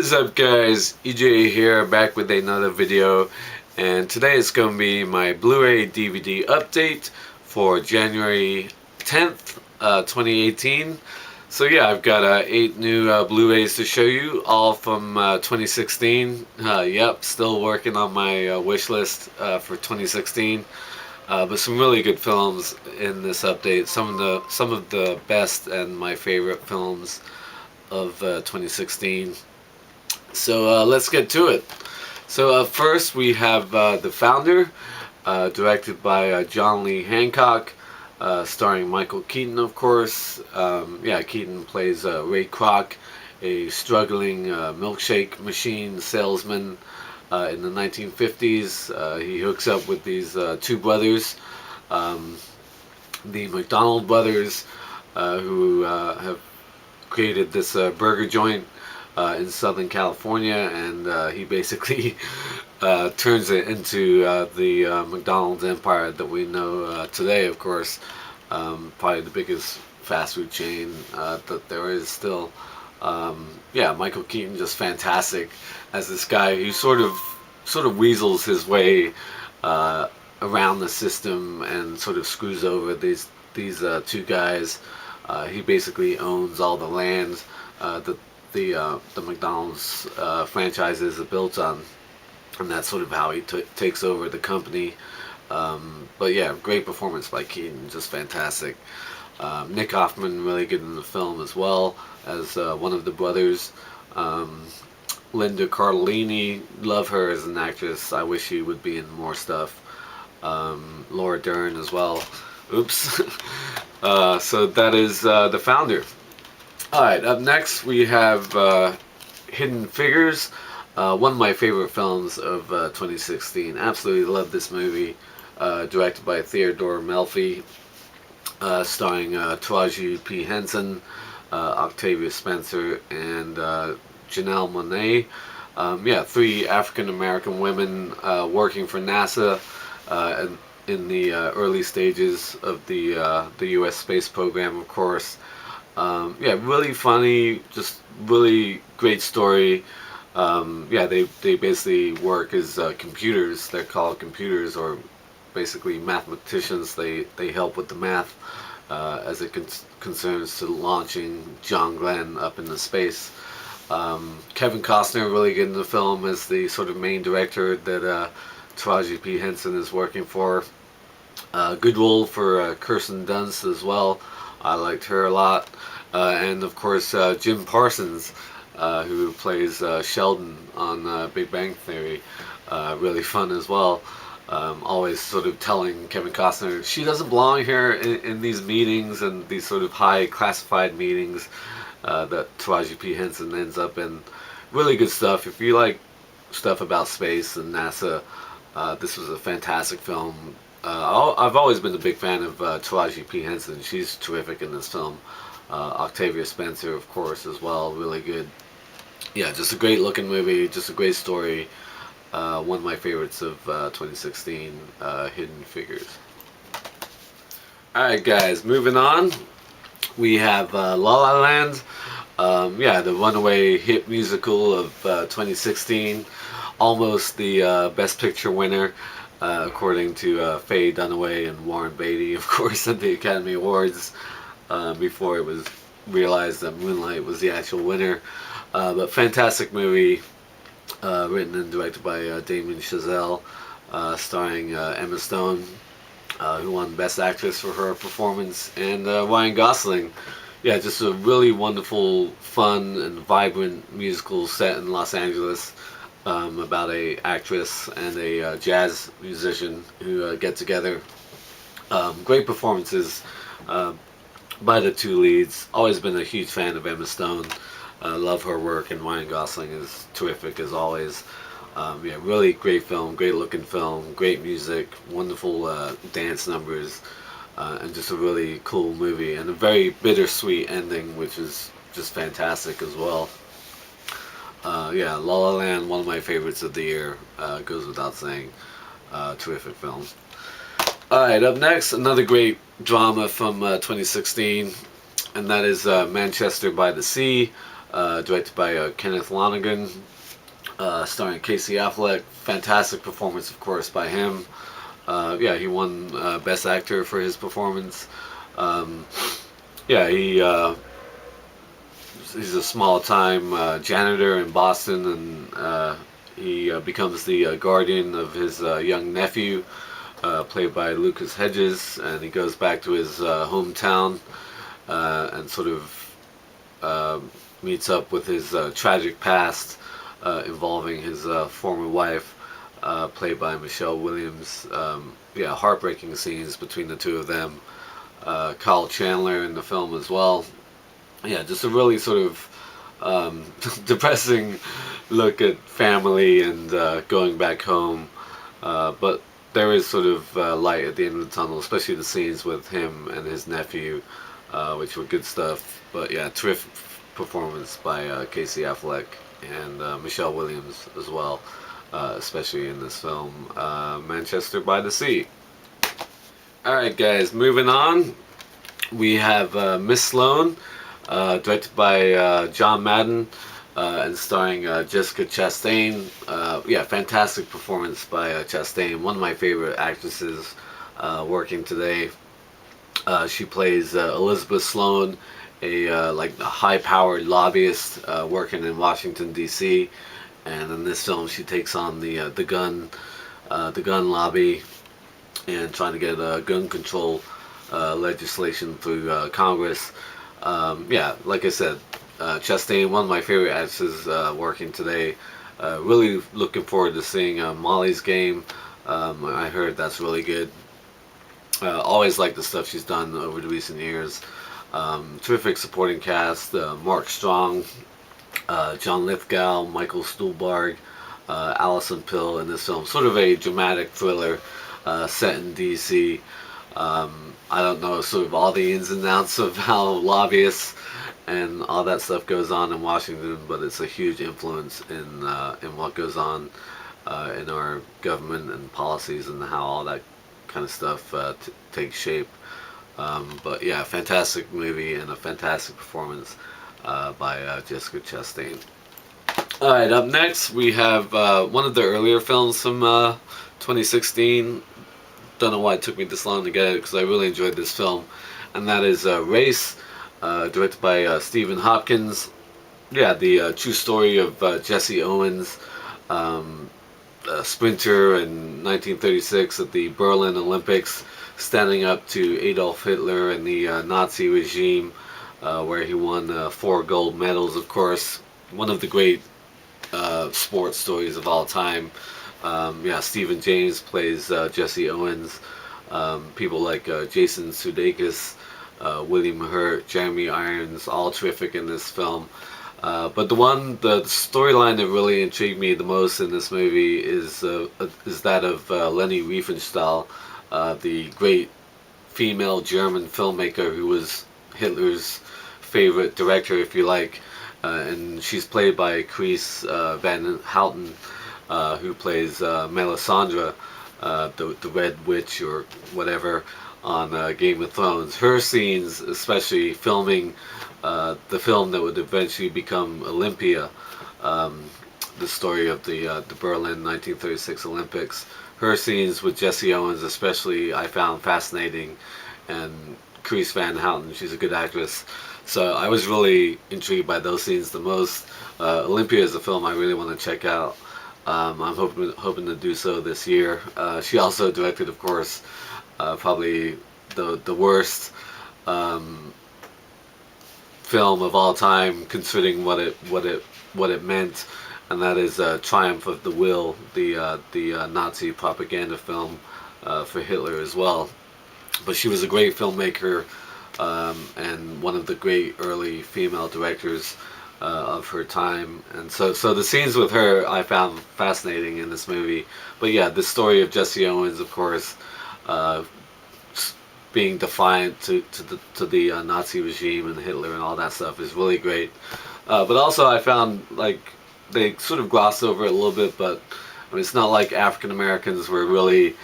What is up, guys? EJ here, back with another video, and today is going to be my Blu-ray DVD update for January 10th, 2018. So yeah, I've got 8 new Blu-rays to show you, all from 2016. Yep, still working on my wish list for 2016. But some really good films in this update. Some of the best and my favorite films of 2016. So let's get to it. So first we have The Founder, directed by John Lee Hancock, starring Michael Keaton, of course. Yeah, Keaton plays Ray Kroc, a struggling milkshake machine salesman in the 1950s. He hooks up with these two brothers, the McDonald brothers, who have created this burger joint in Southern California, and he basically turns it into the McDonald's empire that we know today, of course. Probably the biggest fast food chain that there is still. Yeah, Michael Keaton just fantastic as this guy who sort of weasels his way around the system and sort of screws over these two guys. He basically owns all the land that the McDonald's franchises are built on, and that's sort of how he takes over the company. But yeah, great performance by Keaton, just fantastic. Nick Offerman really good in the film as well as one of the brothers. Linda Cardellini, love her as an actress. I wish she would be in more stuff. Laura Dern as well. Oops. So that is The Founder. Alright, up next we have Hidden Figures, one of my favorite films of 2016. Absolutely love this movie. Directed by Theodore Melfi, starring Taraji P. Henson, Octavia Spencer, and Janelle Monáe. Yeah, 3 African American women working for NASA in the early stages of the U.S. space program, of course. Yeah, really funny, just really great story. Yeah, they basically work as computers. They're called computers, or basically mathematicians. They help with the math as it concerns to launching John Glenn up into space. Kevin Costner really good in the film as the sort of main director that Taraji P. Henson is working for. Good role for Kirsten Dunst as well. I liked her a lot. And of course Jim Parsons, who plays Sheldon on Big Bang Theory. Really fun as well. Always sort of telling Kevin Costner she doesn't belong here in these meetings and these sort of high classified meetings that Taraji P. Henson ends up in. Really good stuff. If you like stuff about space and NASA, this was a fantastic film. I've always been a big fan of Taraji P. Henson. She's terrific in this film. Octavia Spencer, of course, as well. Really good. Yeah, just a great looking movie. Just a great story. One of my favorites of 2016, Hidden Figures. Alright, guys, moving on. We have La La Land. Yeah, the runaway hit musical of 2016. Almost the Best Picture winner, according to Faye Dunaway and Warren Beatty, of course, at the Academy Awards, before it was realized that Moonlight was the actual winner. But fantastic movie, written and directed by Damien Chazelle, starring Emma Stone, who won Best Actress for her performance, and Ryan Gosling. Yeah, just a really wonderful, fun, and vibrant musical set in Los Angeles, about a actress and a jazz musician who get together. Great performances by the two leads. Always been a huge fan of Emma Stone. Love her work, and Ryan Gosling is terrific as always. Yeah, really great film, great looking film, great music, wonderful dance numbers, and just a really cool movie, and a very bittersweet ending, which is just fantastic as well. Yeah, La La Land, one of my favorites of the year, goes without saying. Terrific film. Alright, up next, another great drama from 2016, and that is Manchester by the Sea, directed by Kenneth Lonergan, starring Casey Affleck. Fantastic performance, of course, by him. Yeah, he won Best Actor for his performance. Um, yeah, he's a small-time janitor in Boston, and he becomes the guardian of his young nephew, played by Lucas Hedges, and he goes back to his hometown and sort of meets up with his tragic past involving his former wife, played by Michelle Williams. Yeah, heartbreaking scenes between the two of them. Kyle Chandler in the film as well. Yeah, just a really sort of depressing look at family and going back home. But there is sort of light at the end of the tunnel, especially the scenes with him and his nephew, which were good stuff. But yeah, terrific performance by Casey Affleck and Michelle Williams as well, especially in this film, Manchester by the Sea. Alright guys, moving on. We have Miss Sloane, directed by John Madden, and starring Jessica Chastain. Yeah, fantastic performance by Chastain, one of my favorite actresses working today. She plays Elizabeth Sloane, a high-powered lobbyist working in Washington D.C. And in this film, she takes on the gun lobby and trying to get gun control legislation through Congress. Yeah, like I said, Chastain, one of my favorite actresses working today. Really looking forward to seeing Molly's Game. I heard that's really good. Always like the stuff she's done over the recent years. Terrific supporting cast: Mark Strong, John Lithgow, Michael Stuhlbarg, Alison Pill in this film. Sort of a dramatic thriller set in D.C. I don't know sort of all the ins and outs of how lobbyists and all that stuff goes on in Washington, but it's a huge influence in what goes on in our government and policies and how all that kind of stuff takes shape. But yeah, fantastic movie and a fantastic performance by Jessica Chastain. Alright, up next we have one of the earlier films from 2016. Don't know why it took me this long to get it, because I really enjoyed this film, and that is Race, directed by Stephen Hopkins. Yeah, the true story of Jesse Owens, a sprinter in 1936 at the Berlin Olympics, standing up to Adolf Hitler and the Nazi regime, where he won 4 gold medals, of course. One of the great sports stories of all time. Yeah, Stephen James plays Jesse Owens. People like Jason Sudeikis, William Hurt, Jeremy Irons, all terrific in this film. But the storyline that really intrigued me the most in this movie is that of Leni Riefenstahl, the great female German filmmaker who was Hitler's favorite director, if you like. And she's played by Chris Van Houten, who plays Melisandre, the Red Witch or whatever on Game of Thrones. Her scenes, especially filming the film that would eventually become Olympia, the story of the Berlin 1936 Olympics. Her scenes with Jesse Owens especially I found fascinating, and Chris Van Houten, she's a good actress. So I was really intrigued by those scenes the most. Olympia is a film I really want to check out. I'm hoping to do so this year. She also directed, of course, probably the worst film of all time, considering what it meant, and that is Triumph of the Will, the Nazi propaganda film for Hitler as well. But she was a great filmmaker and one of the great early female directors of her time, and so the scenes with her I found fascinating in this movie. But yeah, the story of Jesse Owens, of course, being defiant to the Nazi regime and Hitler and all that stuff is really great. But also I found like they sort of glossed over it a little bit, but I mean, it's not like African Americans were really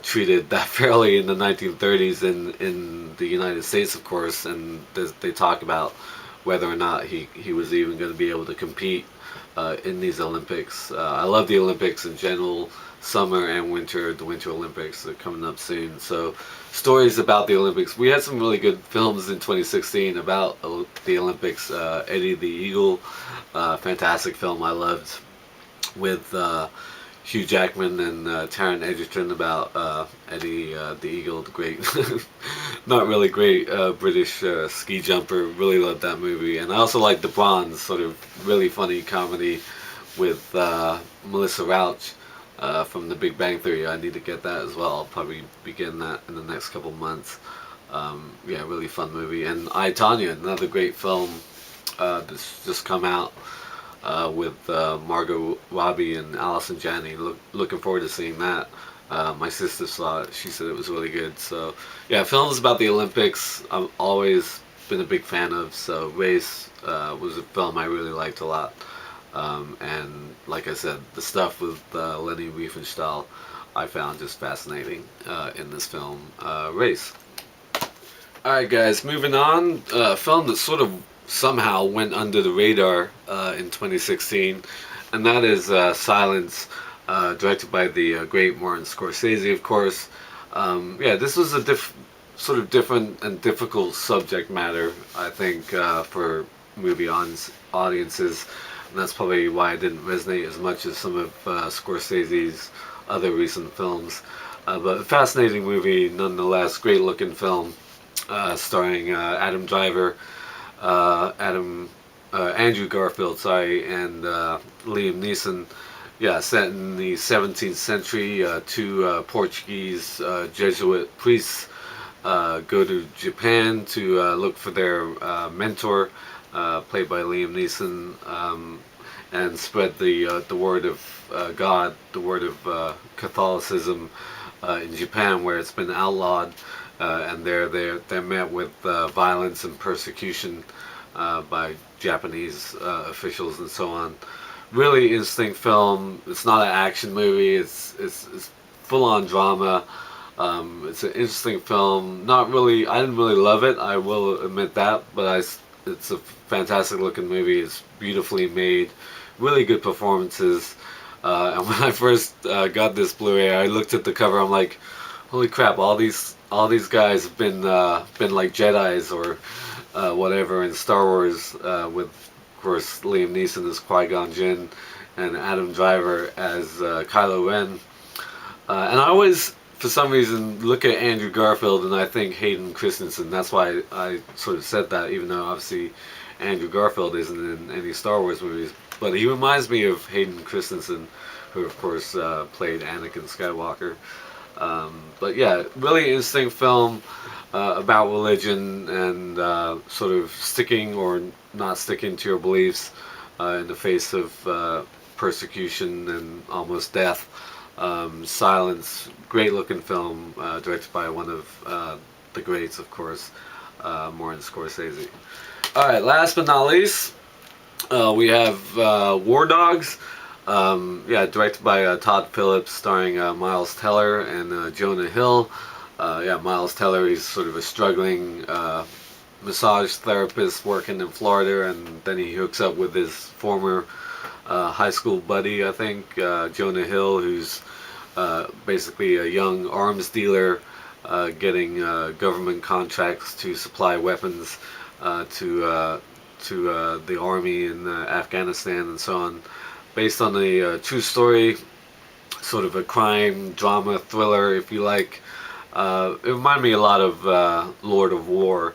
treated that fairly in the 1930s in the United States, of course, and they talk about whether or not he was even going to be able to compete in these Olympics. I love the Olympics in general, summer and winter. The Winter Olympics are coming up soon. So stories about the Olympics. We had some really good films in 2016 about the Olympics. Eddie the Eagle, fantastic film I loved, with Hugh Jackman and Taron Egerton, about Eddie the Eagle, the great, not really great British ski jumper. Really loved that movie. And I also like The Bronze, sort of really funny comedy with Melissa Rauch from The Big Bang Theory. I need to get that as well. I'll probably be getting that in the next couple months. Yeah, really fun movie. And I, Tonya, another great film that's just come out with Margot Robbie and Allison Janney. Looking forward to seeing that. My sister saw it. She said it was really good. So, yeah, films about the Olympics I've always been a big fan of. So, Race was a film I really liked a lot. And like I said, the stuff with Leni Riefenstahl I found just fascinating in this film, Race. Alright guys, moving on. A film that sort of somehow went under the radar in 2016, and that is Silence, directed by the great Martin Scorsese, of course. Yeah, this was a sort of different and difficult subject matter, I think, for movie audiences, and that's probably why it didn't resonate as much as some of Scorsese's other recent films. But a fascinating movie nonetheless, great looking film, starring Adam Driver, Andrew Garfield, sorry, and Liam Neeson. Yeah, set in the 17th century, two Portuguese Jesuit priests go to Japan to look for their mentor, played by Liam Neeson, and spread the word of God, the word of Catholicism in Japan, where it's been outlawed. And they're met with violence and persecution by Japanese officials and so on. Really interesting film. It's not an action movie. It's full on drama. It's an interesting film. Not really. I didn't really love it. I will admit that. But it's a fantastic looking movie. It's beautifully made. Really good performances. And when I first got this Blu-ray, I looked at the cover. I'm like, holy crap! All these guys have been like Jedis or whatever in Star Wars, with of course Liam Neeson as Qui-Gon Jinn and Adam Driver as Kylo Ren. And I always, for some reason, look at Andrew Garfield and I think Hayden Christensen. That's why I sort of said that, even though obviously Andrew Garfield isn't in any Star Wars movies. But he reminds me of Hayden Christensen, who of course played Anakin Skywalker. But yeah, really interesting film about religion and sort of sticking or not sticking to your beliefs in the face of persecution and almost death. Silence, great looking film, directed by one of the greats, of course, Martin Scorsese. Alright, last but not least, we have War Dogs. Yeah, directed by Todd Phillips, starring Miles Teller and Jonah Hill. Yeah, Miles Teller, he's sort of a struggling massage therapist working in Florida, and then he hooks up with his former high school buddy, I think, Jonah Hill, who's basically a young arms dealer getting government contracts to supply weapons to the army in Afghanistan and so on. Based on a true story, sort of a crime drama thriller, if you like. It reminded me a lot of Lord of War.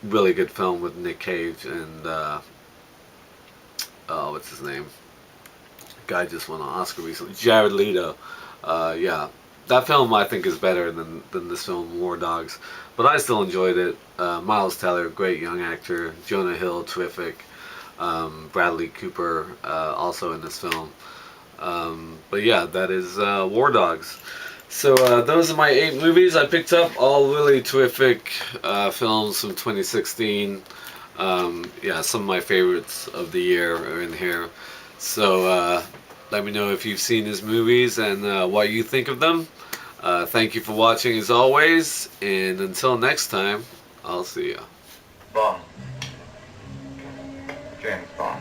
Really good film with Nick Cage and oh, what's his name? Guy just won an Oscar recently. Jared Leto. Yeah, that film I think is better than this film, War Dogs. But I still enjoyed it. Miles Teller, great young actor. Jonah Hill, terrific. Bradley Cooper also in this film. But yeah, that is War Dogs. So those are my 8 movies I picked up. All really terrific films from 2016. Yeah, some of my favorites of the year are in here. So let me know if you've seen these movies and what you think of them. Thank you for watching as always. And until next time, I'll see you. Bond. James Bond.